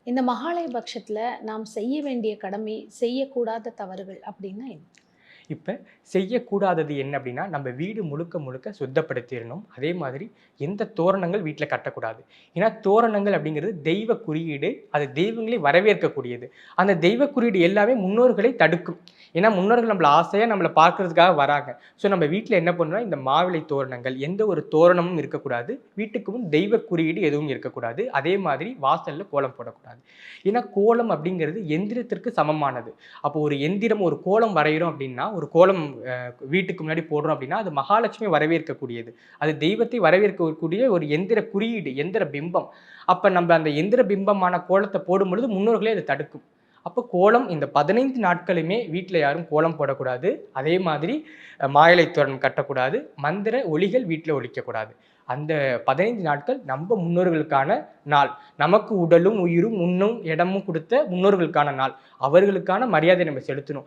இந்த மகாலயபட்சத்துல நாம் செய்ய வேண்டிய கடமை, செய்யக்கூடாத தவறுகள் அப்படின்னா என்ன? இப்ப செய்யக்கூடாதது என்ன அப்படின்னா, நம்ம வீடு முழுக்க முழுக்க சுத்தப்படுத்திறணும். அதே மாதிரி எந்த தோரணங்கள் வீட்ல கட்டக்கூடாது. ஏன்னா, தோரணங்கள் அப்படிங்கிறது தெய்வ குறியீடு. அது தெய்வங்களை வரவேற்கக்கூடியது. அந்த தெய்வ குறியீடு எல்லாமே முன்னோர்களை தடுக்கும். ஏன்னா, முன்னோர்கள் நம்மள ஆசையா நம்மள பார்க்கறதுக்காக வராங்க. ஸோ நம்ம வீட்ல என்ன பண்ணணும்னா, இந்த மாவிலை தோரணங்கள், எந்த ஒரு தோரணமும் இருக்கக்கூடாது. வீட்டுக்கு முன் தெய்வ குறியீடு எதுவும் இருக்கக்கூடாது. அதே மாதிரி வாசல்ல கோலம் போடக்கூடாது. ஏன்னா, கோலம் அப்படிங்கிறது எந்திரத்திற்கு சமமானது. அப்போ ஒரு எந்திரம் ஒரு கோலம் வரையிறோம் அப்படின்னா, ஒரு கோலம் வீட்டுக்கு முன்னாடி போடுறோம் அப்படின்னா, அது மகாலட்சுமி வரவேற்கக்கூடியது. அது தெய்வத்தை வரவேற்கக்கூடிய ஒரு எந்திர குறியீடு, எந்திர பிம்பம். அப்ப நம்ம அந்த எந்திர பிம்பமான கோலத்த போடும்பொழுது முன்னோர்களே அத தடுக்கும். அப்ப கோலம் இந்த 15 நாட்களுமே வீட்ல யாரும் கோலம் போடக்கூடாது. அதே மாதிரி மாயிலை தோரணம் கட்டக்கூடாது. மந்திர ஒலிகள் வீட்ல ஒலிக்கக்கூடாது. அந்த 15 நாட்கள் நம்ப முன்னோர்களுக்கான நாள். நமக்கு உடலும், உயிரும், உண்ணும் இடமும் குடுத்த முன்னோர்களுக்கான நாள். அவர்களுக்கான மரியாதைய நம்ம செலுத்தணும்.